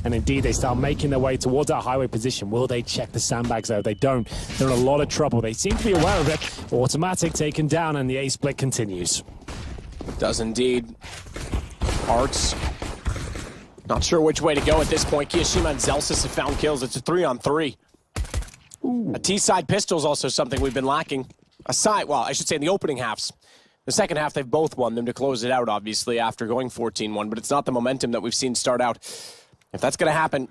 and indeed they start making their way towards that highway position. Will they check the sandbags though? If they don't, they're in a lot of trouble. They seem to be aware of it. Automatic taken down, and the A split continues. Does indeed. Arts. Not sure which way to go at this point. Kiyashima and Zelsis have found kills. It's a 3-on-3. Ooh. A T-side pistol is also something we've been lacking. Well, I should say in the opening halves. The second half, they've both won them to close it out, obviously, after going 14-1, but it's not the momentum that we've seen start out. If that's going to happen,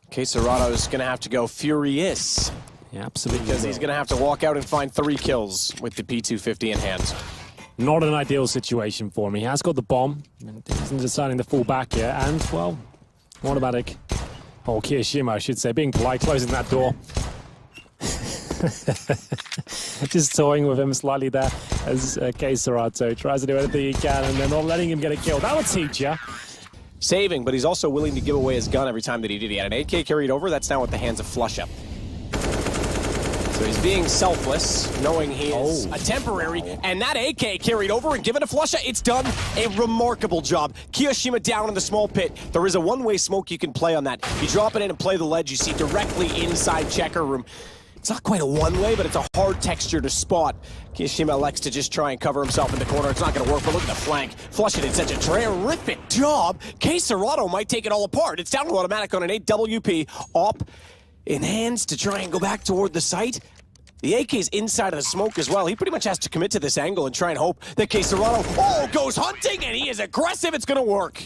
Quesarado is going to have to go furious. Yeah, absolutely. Because he's going to have to walk out and find 3 kills with the P250 in hand. Not an ideal situation for him. He has got the bomb, and he's deciding to fall back here, and, well, automatic. Oh, Kiyashima, I should say, being polite, closing that door. Just toying with him slightly there as Quesarado tries to do anything he can, and then not letting him get a kill. That'll teach you. Saving, but he's also willing to give away his gun every time that he did. He had an AK carried over. That's now at the hands of FURIA. So he's being selfless, knowing he is a temporary, and that AK carried over and given to FURIA. It's done a remarkable job. Kiyashima down in the small pit. There is a one-way smoke you can play on that. You drop it in and play the ledge. You see directly inside checker room. It's not quite a one-way, but it's a hard texture to spot. Kiyashima elects to just try and cover himself in the corner. It's not going to work, but look at the flank. FURIA did such a terrific job. Quesarado might take it all apart. It's down to automatic on an 8WP. Op in hands to try and go back toward the site. The AK's inside of the smoke as well. He pretty much has to commit to this angle and try and hope that Quesarado, goes hunting, and he is aggressive. It's going to work.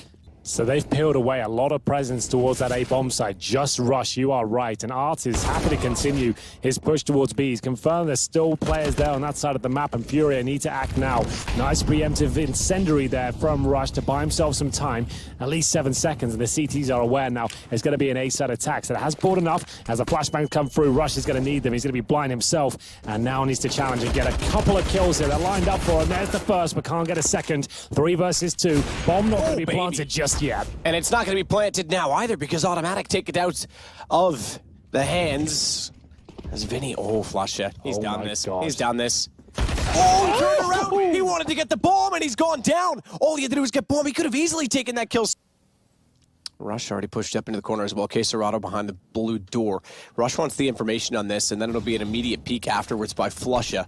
So they've peeled away a lot of presence towards that A-bomb site. Just rush, you are right. And Art is happy to continue his push towards B. He's confirmed there's still players there on that side of the map, and FURIA need to act now. Nice preemptive incendiary there from Rush to buy himself some time. At least 7 seconds, and the CTs are aware now it's going to be an A-side attack. So it has bought enough. As the flashbangs come through, Rush is going to need them. He's going to be blind himself, and now needs to challenge and get a couple of kills here. They're lined up for him. There's the first, but can't get a second. 3 versus 2. Bomb not going to be planted just yet. And it's not going to be planted now either, because automatic take it out of the hands. As Vinny, FURIA, he's done this. God. He's done this. Oh, he turned around. He wanted to get the bomb, and he's gone down. All he had to do was get bomb. He could have easily taken that kill. Rush already pushed up into the corner as well. Quesarado behind the blue door. Rush wants the information on this, and then it'll be an immediate peek afterwards by FURIA.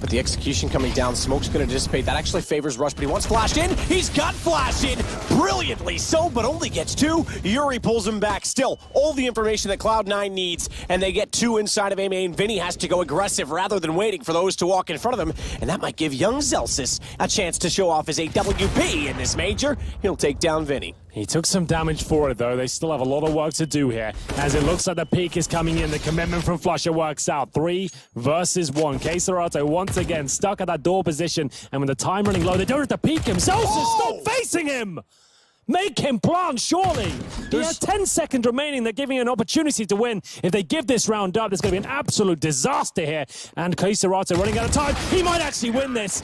But the execution coming down, smoke's going to dissipate. That actually favors Rush, but he wants flashed in. He's got flashed in brilliantly so, but only gets 2. Yuri pulls him back. Still, all the information that Cloud9 needs, and they get 2 inside of A main. Vinny has to go aggressive rather than waiting for those to walk in front of him, and that might give young Zelsis a chance to show off his AWP in this major. He'll take down Vinny. He took some damage for it, though. They still have a lot of work to do here, as it looks like the peak is coming in. The commitment from FURIA works out. 3 versus 1. Quesarado once again stuck at that door position, and with the time running low, they don't have to peek him. Zelsis, stop facing him! Make him plant, surely! He has 10 seconds remaining. They're giving an opportunity to win. If they give this round up, there's going to be an absolute disaster here. And Quesarado running out of time. He might actually win this.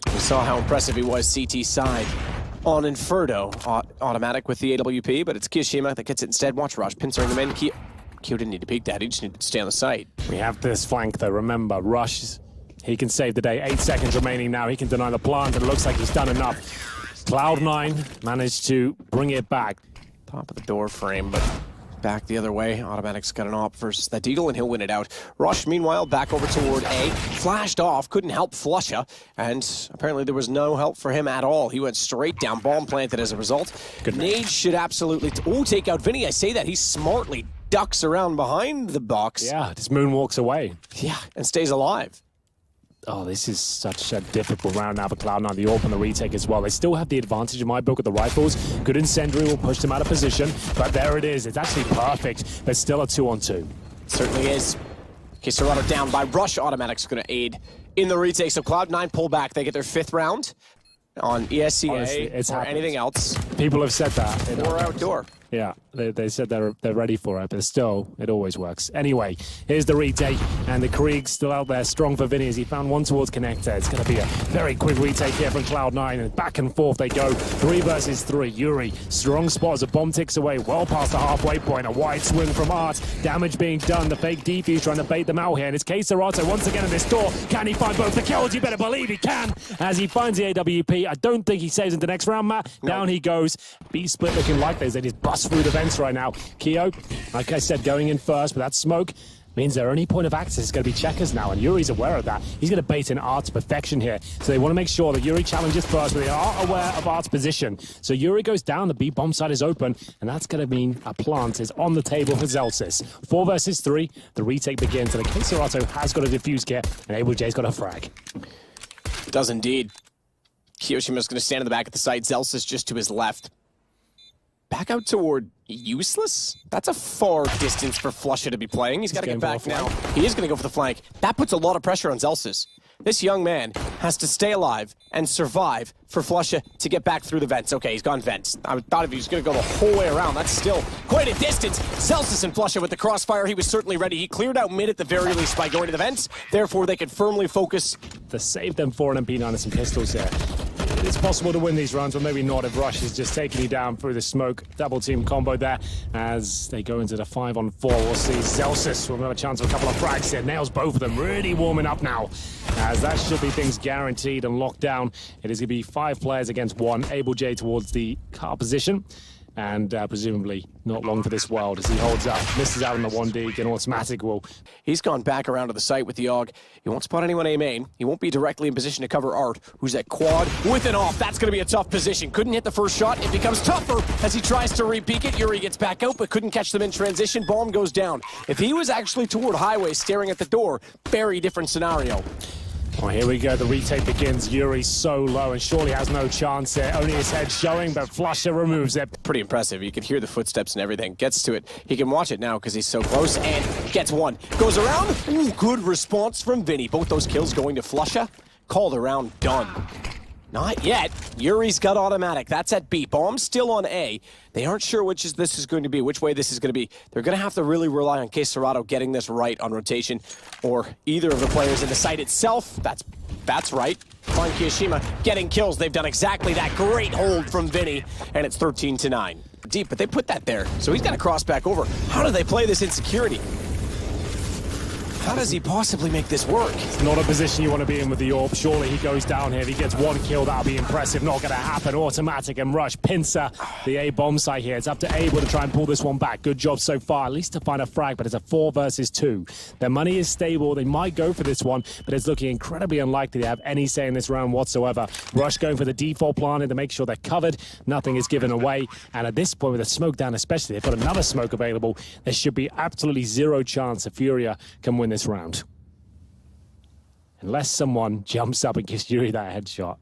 We saw how impressive he was CT side. On Inferno, automatic with the AWP, but it's Kiyashima that gets it instead. Watch Rush, pincering him in. Kyo didn't need to peek that, he just needed to stay on the site. We have this flank though, remember, Rush, he can save the day. 8 seconds remaining now, he can deny the plant, and it looks like he's done enough. Cloud9 managed to bring it back. Top of the door frame, but back the other way. Automatic's got an op versus that Deagle, and he'll win it out. Rush, meanwhile, back over toward A. Flashed off, couldn't help FURIA, and apparently there was no help for him at all. He went straight down, bomb planted as a result. Good Nade should absolutely... take out Vinny. I say that. He smartly ducks around behind the box. Yeah, just moonwalks away. Yeah, and stays alive. Oh, this is such a difficult round now for Cloud9. The AWP and the retake as well. They still have the advantage in my book with the rifles. Good incendiary will push them out of position, but there it is. It's actually perfect. There's still a 2-on-2. Certainly is. Quesarado down by Rush. Automatic's going to aid in the retake. So Cloud9 pull back. They get their 5th round on ESCA. Honestly, it's or happened. Anything else. People have said that. Or outdoor. Yeah, they said they're ready for it, but still, it always works. Anyway, here's the retake, and the Krieg's still out there, strong for Vinny as he found one towards Connector. It's going to be a very quick retake here from Cloud9, and back and forth they go. 3 versus 3. Yuri, strong spot as a bomb ticks away, well past the halfway point. A wide swing from Art. Damage being done. The fake defuse trying to bait them out here, and it's Quesarado once again in this door. Can he find both the kills? You better believe he can, as he finds the AWP. I don't think he saves into the next round, Matt. Down he goes. B split looking like they just bust just through the vents right now. Keo, like I said, going in first, but that smoke means their only point of access is going to be checkers now, and Yuri's aware of that. He's going to bait in Art to perfection here. So they want to make sure that Yuri challenges first, but they are aware of Art's position. So Yuri goes down, the B bomb side is open, and that's going to mean a plant is on the table for Zelsis. 4 versus 3, the retake begins, and Keserato has got a defuse kit, and Able J's got a frag. It does indeed. Kiyoshima's going to stand in the back of the site. Zelsis just to his left. Back out toward useless? That's a far distance for Flusha to be playing. He's got to get back now. He is going to go for the flank. That puts a lot of pressure on Zelsis. This young man has to stay alive and survive for Flusha to get back through the vents. Okay, he's gone vents. I thought if he was going to go the whole way around, that's still quite a distance. Zelsis and Flusha with the crossfire, he was certainly ready. He cleared out mid at the very least by going to the vents. Therefore, they could firmly focus. To save them 4 and MP9 and some pistols here. It's possible to win these rounds, but maybe not if Rush is just taking you down through the smoke. Double team combo there as they go into the 5-on-4. We'll see Zelsis will have a chance of a couple of frags here. Nails both of them, really warming up now. As that should be things guaranteed and locked down. It is going to be 5 players against 1. Able J towards the car position. And presumably not long for this world as he holds up, misses out on the 1D, and automatic will. He's gone back around to the site with the AUG. He won't spot anyone A main. He won't be directly in position to cover Art, who's at quad with an off. That's going to be a tough position. Couldn't hit the first shot. It becomes tougher as he tries to re-peek it. Yuri gets back out, but couldn't catch them in transition. Bomb goes down. If he was actually toward highway staring at the door, very different scenario. Oh, here we go. The retake begins. Yuri's so low and surely has no chance here. Only his head showing, but Flusha removes it. Pretty impressive. You can hear the footsteps and everything. Gets to it. He can watch it now because he's so close and gets one. Goes around. Ooh, good response from Vinny. Both those kills going to Flusha. Called around, done. Not yet. Yuri's got automatic. That's at B. Bomb's still on A. They aren't sure which this is going to be, which way this is going to be. They're going to have to really rely on Keserato getting this right on rotation, or either of the players in the site itself. That's right. Fine, Kiyoshima getting kills. They've done exactly that. Great hold from Vinny, and it's 13-9. Deep, but they put that there, so he's got to cross back over. How do they play this insecurity? How does he possibly make this work? It's not a position you want to be in with the AWP. Surely he goes down here. If he gets 1 kill, that'll be impressive. Not going to happen. Automatic and Rush. Pincer, the A bomb site here. It's up to Able to try and pull this one back. Good job so far, at least to find a frag, but it's a 4 versus 2. Their money is stable. They might go for this one, but it's looking incredibly unlikely to have any say in this round whatsoever. Rush going for the default planting to make sure they're covered. Nothing is given away. And at this point, with the smoke down especially, they've got another smoke available. There should be absolutely 0 chance that FURIA can win this round. Unless someone jumps up and gives Yuri that headshot.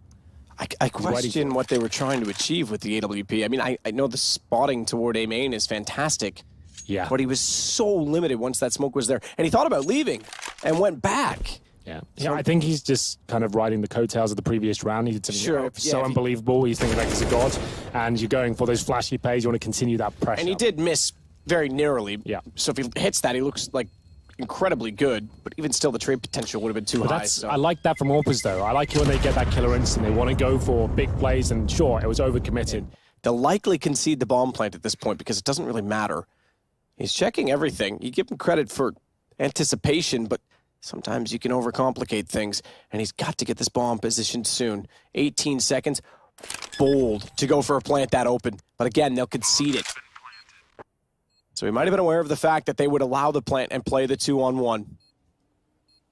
I question what they were trying to achieve with the AWP. I mean, I know the spotting toward A main is fantastic. Yeah. But he was so limited once that smoke was there. And he thought about leaving and went back. Yeah. So I think he's just kind of riding the coattails of the previous round. He's so unbelievable. He's thinking like he's a god. And you're going for those flashy plays. You want to continue that pressure. And he did miss very narrowly. Yeah. So if he hits that, he looks like incredibly good, but even still the trade potential would have been too high. So. I like that from AWPers though. I like it when they get that killer instinct. They want to go for big plays, and sure, it was overcommitted. They'll likely concede the bomb plant at this point because it doesn't really matter. He's checking everything. You give him credit for anticipation, but sometimes you can overcomplicate things, and he's got to get this bomb positioned soon. 18 seconds. Bold to go for a plant that open, but again, they'll concede it. So he might have been aware of the fact that they would allow the plant and play the 2-on-1.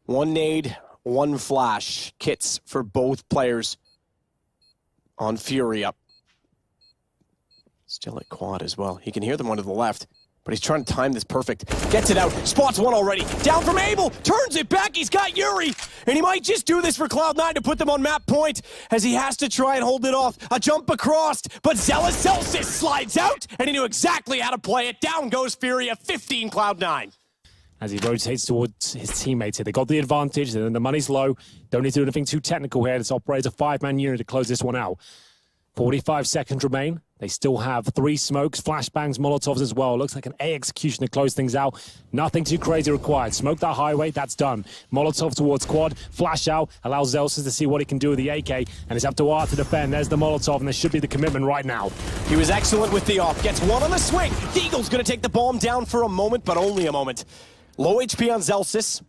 1 nade, 1 flash. Kits for both players on FURIA. Still at quad as well. He can hear them one to the left, but he's trying to time this perfect. Gets it out, spots 1 already. Down from Able, turns it back, he's got Yuri. And he might just do this for Cloud9 to put them on map point as he has to try and hold it off. A jump across, but Zelsis slides out, and he knew exactly how to play it. Down goes FURIA, 15 Cloud9. As he rotates towards his teammates here. They got the advantage, and then the money's low. Don't need to do anything too technical here. This operates a 5-man unit to close this one out. 45 seconds remain. They still have 3 smokes, flashbangs, Molotovs as well. Looks like an A execution to close things out. Nothing too crazy required. Smoke that highway, that's done. Molotov towards quad, flash out, allows Zelsis to see what he can do with the AK, and it's up to Art to defend. There's the Molotov, and there should be the commitment right now. He was excellent with the off. Gets 1 on the swing. Deagle's going to take the bomb down for a moment, but only a moment. Low HP on Zelsis.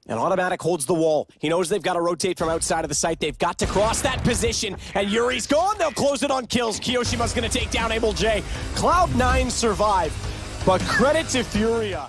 And Automatic holds the wall. He knows they've got to rotate from outside of the site. They've got to cross that position. And Yuri's gone. They'll close it on kills. Kiyoshima's going to take down Able J. Cloud9 survive. But credit to FURIA.